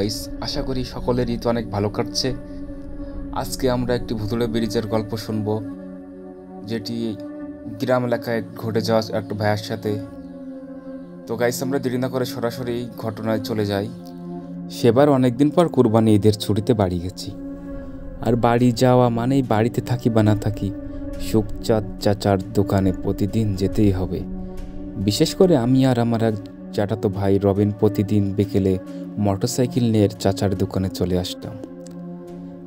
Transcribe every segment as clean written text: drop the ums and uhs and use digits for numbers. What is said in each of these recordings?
Guys, আশা করি সকলের ঈদ অনেক ভালো কাটছে। আজকে আমরা একটি ভুতুড়ে ব্রিজের গল্প শুনব, যেটি গ্রাম এলাকায় ঘটে যাওয়া একটা ভাইয়ের সাথে। তো গাইস, আমরা দেরি না করে সরাসরি এই ঘটনায় চলে যাই। সেবার অনেকদিন পর কুরবানি ঈদের ছুটিতে বাড়ি গেছি। আর বাড়ি যাওয়া মানেই বাড়িতে থাকি বা না থাকি, সুখচাঁদ চাচার দোকানে প্রতিদিন যেতেই হবে। বিশেষ করে আমি আর আমার এক চাচাতো ভাই রবিন প্রতিদিন বিকেলে মোটরসাইকেল নিয়ে চাচার দোকানে চলে আসতাম।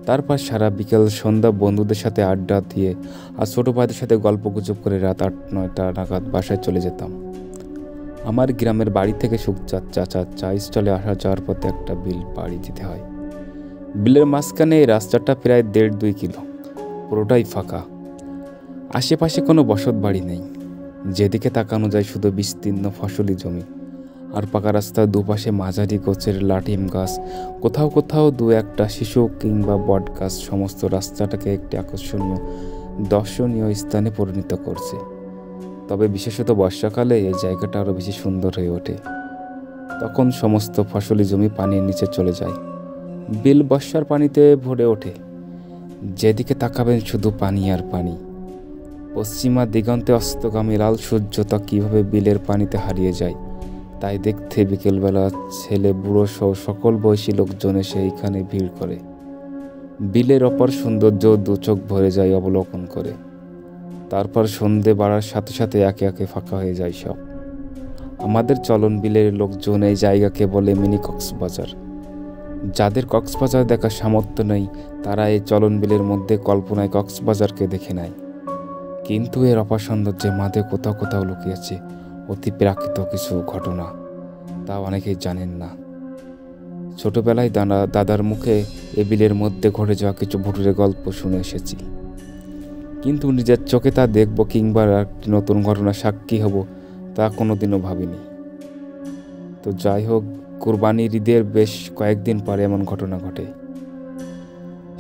তারপর সারা বিকেল সন্ধ্যা বন্ধুদের সাথে আড্ডা দিয়ে আর ছোটো ভাইদের সাথে গল্পগুজব করে রাত 8-9টা নাগাদ বাসায় চলে যেতাম। আমার গ্রামের বাড়ি থেকে সুখচাঁদ চাচার চা স্টলে আসা যাওয়ার পথে একটা বিল পাড়ি দিতে হয়। বিলের মাঝখানে এই রাস্তাটা প্রায় 1.5-2 কিলো, পুরোটাই ফাঁকা। আশেপাশে কোনো বসত বাড়ি নেই। যেদিকে তাকানো যায় শুধু বিস্তীর্ণ ফসলি জমি আর পাকা রাস্তার দুপাশে মাঝারি গোছের লাটিম গাছ, কোথাও কোথাও 2-1টা শিশু কিংবা বট গাছ সমস্ত রাস্তাটাকে একটি আকর্ষণীয় দর্শনীয় স্থানে পরিণত করছে। তবে বিশেষত বর্ষাকালে এই জায়গাটা আরও বেশি সুন্দর হয়ে ওঠে। তখন সমস্ত ফসলি জমি পানির নিচে চলে যায়। বিল বর্ষার পানিতে ভরে ওঠে। যেদিকে তাকাবেন শুধু পানি আর পানি। পশ্চিমা দিগন্তে অস্তগামী লাল সূর্যটা কীভাবে বিলের পানিতে হারিয়ে যায়, তাই দেখতে বিকেলবেলা ছেলে বুড়ো সহ সকল বয়সী লোকজন এসে এইখানে ভিড় করে। বিলের অপর সৌন্দর্য দুচোখ ভরে যায় অবলোকন করে। তারপর সন্ধে বাড়ার সাথে সাথে একে একে ফাঁকা হয়ে যায় সব। আমাদের চলন বিলের লোকজন এই জায়গাকে বলে মিনি কক্সবাজার। যাদের কক্সবাজার দেখার সামর্থ্য নেই, তারা এই চলন বিলের মধ্যে কল্পনায় কক্সবাজারকে দেখে নেয়। কিন্তু এর অপার সৌন্দর্যের মাঝে কোথাও কোথাও লুকিয়েছে অতি প্রাকৃত কিছু ঘটনা, তা অনেকেই জানেন না। ছোটবেলায় দাদার মুখে এ বিলের মধ্যে ঘটে যাওয়া কিছু ভুতুড়ে গল্প শুনে এসেছি, কিন্তু নিজের চোখে তা দেখব কিংবা একটি নতুন ঘটনা সাক্ষী হব, তা কোনোদিনও ভাবিনি। তো যাই হোক, কুরবানির ঈদের বেশ কয়েকদিন পরে এমন ঘটনা ঘটে।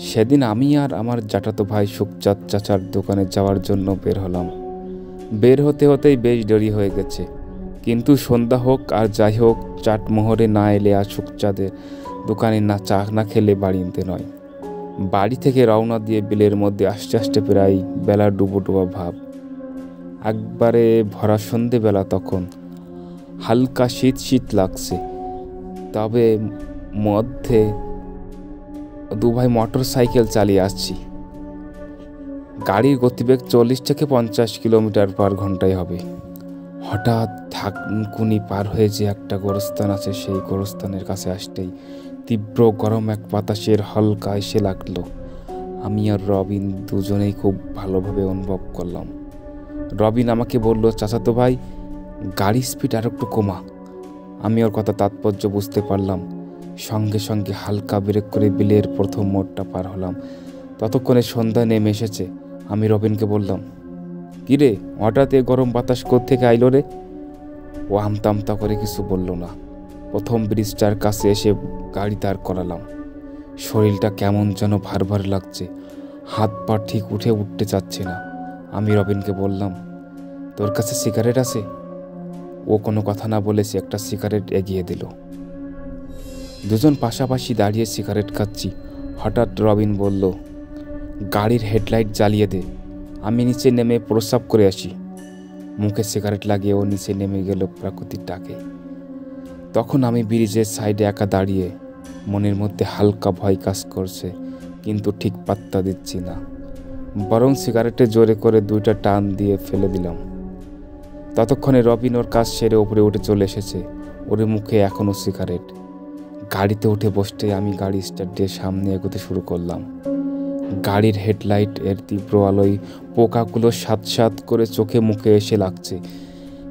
সেদিন আমি আর আমার জ্যাঠাতো ভাই সুখচাঁদ চাচার দোকানে যাওয়ার জন্য বের হলাম। বের হতে হতেই বেশ দেরি হয়ে গেছে, কিন্তু সন্ধ্যা হোক আর যাই হোক, চাটমোহরে না এলে আর সুখচাঁদের দোকানে না চা না খেলে বাড়িতে নয়। বাড়ি থেকে রওনা দিয়ে বিলের মধ্যে আস্তে আস্তে প্রায় বেলা ডুবো ডুবা ভাব। একবারে ভরা সন্ধেবেলা, তখন হালকা শীত শীত লাগছে। তবে মধ্যে দুভাই মোটর সাইকেল চালিয়ে আসছি। গাড়ির গতিবেগ 40-50 কিলোমিটার/ঘন্টায় হবে। হঠাৎ ধানকুনি পার হয়ে যে একটা গোরস্থান আছে, সেই গোরস্থানের কাছে আসতেই তীব্র গরম এক বাতাসের হালকা এসে লাগলো। আমি আর রবিন দুজনেই খুব ভালোভাবে অনুভব করলাম। রবিন আমাকে বলল, চাচাতো ভাই, গাড়ির স্পিড আর একটু কমা। আমি ওর কথা তাৎপর্য বুঝতে পারলাম। সঙ্গে সঙ্গে হালকা ব্রেক করে বিলের প্রথম মোড়টা পার হলাম। ততক্ষণে সন্ধ্যা নেমে এসেছে। আমি রবিনকে বললাম, কিরে, হঠাৎ এ গরম বাতাস কোত্থেকে আইলো রে? ও আমতা করে কিছু বলল না। প্রথম ব্রিজটার কাছে এসে গাড়ি দাঁড় করালাম। শরীরটা কেমন যেন ভার ভার লাগছে, হাত পা ঠিক উঠতে চাচ্ছে না। আমি রবিনকে বললাম, তোর কাছে সিগারেট আছে? ও কোনো কথা না বলে সে একটা সিগারেট এগিয়ে দিল। দুজন পাশাপাশি দাঁড়িয়ে সিগারেট খাচ্ছি। হঠাৎ রবিন বলল, গাড়ির হেডলাইট জ্বালিয়ে দে, আমি নিচে নেমে প্রস্রাব করে আসি। মুখে সিগারেট লাগিয়ে ও নিচে নেমে গেল প্রকৃতির ডাকে। তখন আমি ব্রিজের সাইডে একা দাঁড়িয়ে, মনের মধ্যে হালকা ভয় কাজ করছে, কিন্তু ঠিক পাত্তা দিচ্ছি না। বরং সিগারেটে জোরে করে 2টা টান দিয়ে ফেলে দিলাম। ততক্ষণে রবিন ওর কাজ সেরে উপরে উঠে চলে এসেছে। ওর মুখে এখনও সিগারেট। গাড়িতে উঠে বসতে আমি গাড়ি স্টার্ট দিয়ে সামনে এগোতে শুরু করলাম। গাড়ির হেডলাইট এর তীব্র আলোয় পোকাগুলো সাত করে চোখে মুখে এসে লাগছে,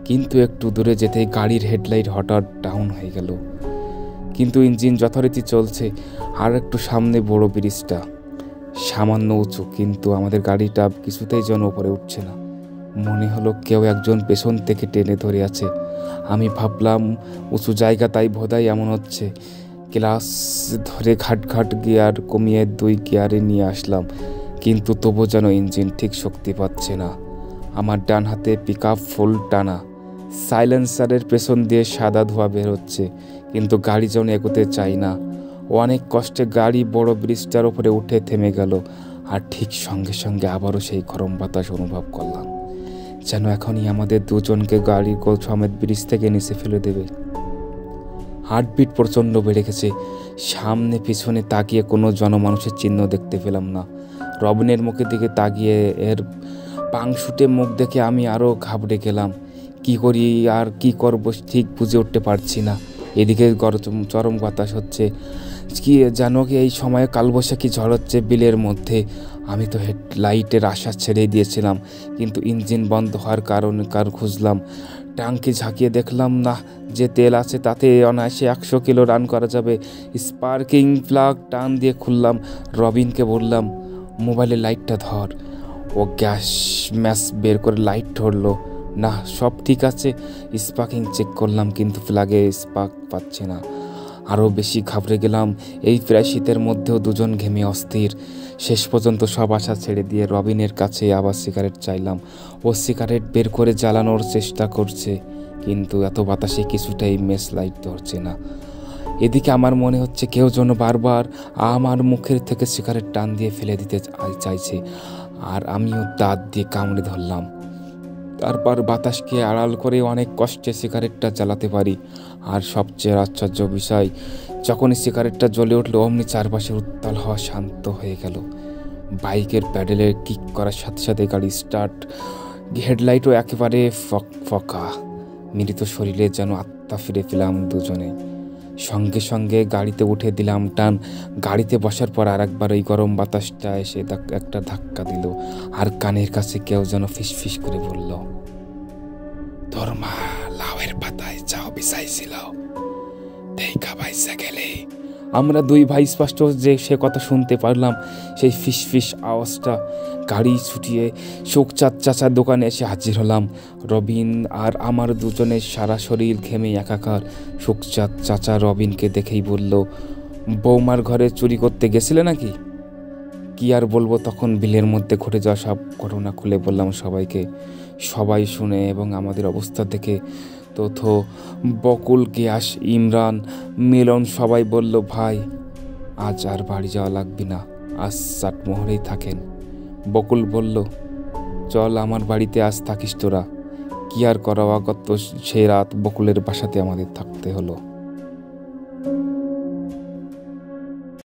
কিন্তু একটু দূরে যেতেই গাড়ির হেডলাইট হঠাৎ ডাউন হয়ে গেল। কিন্তু ইঞ্জিন যথারীতি চলছে। আর একটু সামনে বড় ব্রিজটা সামান্য উঁচু, কিন্তু আমাদের গাড়িটা কিছুতেই যেন উপরে উঠছে না। মনে হলো কেউ একজন পেছন থেকে টেনে ধরে আছে। আমি ভাবলাম উঁচু জায়গা, তাই বোধহয় এমন হচ্ছে। ক্লাস ধরে ঘাট গিয়ার কমিয়ে 2 গিয়ারে নিয়ে আসলাম, কিন্তু তবু যেন ইঞ্জিন ঠিক শক্তি পাচ্ছে না। আমার ডান হাতে পিকআপ ফুল টানা, সাইলেন্সারের পেছন দিয়ে সাদা ধোঁয়া বের হচ্ছে, কিন্তু গাড়ি যেন এগোতে চাই না। অনেক কষ্টে গাড়ি বড় ব্রিজটার উপরে উঠে থেমে গেল, আর ঠিক সঙ্গে সঙ্গে আবারও সেই গরম বাতাস অনুভব করলাম, যেন এখনই আমাদের দুজনকে গাড়ির কোচ সমেত ব্রিজ থেকে নিচে ফেলে দেবে। হার্টবিট প্রচণ্ড বেড়ে গেছে। সামনে পিছনে তাকিয়ে কোনো জনমানুষের চিহ্ন দেখতে পেলাম না। রবিনের মুখের দিকে তাকিয়ে এর পাংশুটে মুখ দেখে আমি আরও ঘাবড়ে গেলাম। কি করি আর কি করব ঠিক বুঝে উঠতে পারছি না। এদিকে চরম বাতাস হচ্ছে, কি জানো কি এই সময়ে কালবৈশাখী ঝড় হচ্ছে বিলের মধ্যে। আমি তো হেডলাইটের আশা ছেড়ে দিয়েছিলাম, কিন্তু ইঞ্জিন বন্ধ হওয়ার কারণ খুঁজলাম। ট্যাঙ্কি ঝাঁকিয়ে দেখলাম না, যে তেল আছে তাতে অনায়াসে 100 কিলো রান করা যাবে। স্পার্কিং প্লাগ টান দিয়ে খুললাম। রবিনকে বললাম, মোবাইলে লাইটটা ধর। ও গ্যাস ম্যাচ বের করে লাইট ধরলো। না, সব ঠিক আছে। স্পার্কিং চেক করলাম, কিন্তু প্লাগে স্পার্ক পাচ্ছে না। আরও বেশি ঘাবড়ে গেলাম। এই প্রায় শীতের মধ্যেও দুজন ঘেমে অস্থির। শেষ পর্যন্ত সব আশা ছেড়ে দিয়ে রবিনের কাছে আবার সিগারেট চাইলাম। ও সিগারেট বের করে জ্বালানোর চেষ্টা করছে, কিন্তু এত বাতাসে কিছুটাই মেস লাইট ধরছে না। এদিকে আমার মনে হচ্ছে কেউ যেন বারবার আমার মুখের থেকে সিগারেট টান দিয়ে ফেলে দিতে চাইছে, আর আমিও দাঁত দিয়ে কামড়ে ধরলাম। তারপর বাতাসকে আড়াল করে অনেক কষ্টে সিগারেটটা জ্বালাতে পারি। আর সবচেয়ে আশ্চর্য বিষয়, যখনই সিগারেটটা জ্বলে উঠলো অমনি চারপাশের উত্তাল হওয়া শান্ত হয়ে গেল। বাইকের প্যাডেলে কিক করার সাথে সাথে গাড়ি স্টার্ট, হেডলাইটও একেবারে ফকা। মৃত শরীরে যেন আত্মা ফিরে পেলাম দুজনে। সঙ্গে সঙ্গে গাড়িতে উঠে দিলাম টান। গাড়িতে বসার পর আরেকবার ওই গরম বাতাসটা এসে একটা ধাক্কা দিল, আর কানের কাছে কেউ যেন ফিসফিস করে বলল, তোর মা লাউয়ের পাতায় চাও বিছাইছিল, দেখা বাইসা গেলে। আমরা দুই ভাই স্পষ্ট যে সে কথা শুনতে পারলাম, সেই ফিসফিস আওয়াজটা। গাড়ি ছুটিয়ে শোকচাঁদ চাচার দোকানে এসে হাজির হলাম। রবিন আর আমার দুজনের সারা শরীর ঘেমে একাকার। শোকচাঁদ চাচা রবিনকে দেখেই বলল, বৌমার ঘরে চুরি করতে গেছিলে নাকি? কি আর বলবো, তখন বিলের মধ্যে ঘটে যাওয়া সব ঘটনা খুলে বললাম সবাইকে। সবাই শুনে এবং আমাদের অবস্থা দেখে তথ্য বকুল, গিয়াস, ইমরান, মিলন সবাই বলল, ভাই আজ আর বাড়ি যাওয়া লাগবে না, আজ চাটমোহরেই থাকেন। বকুল বলল, চল আমার বাড়িতে আজ থাকিস তোরা। কি আর করা, অগত্য সে রাত বকুলের বাসাতে আমাদের থাকতে হলো।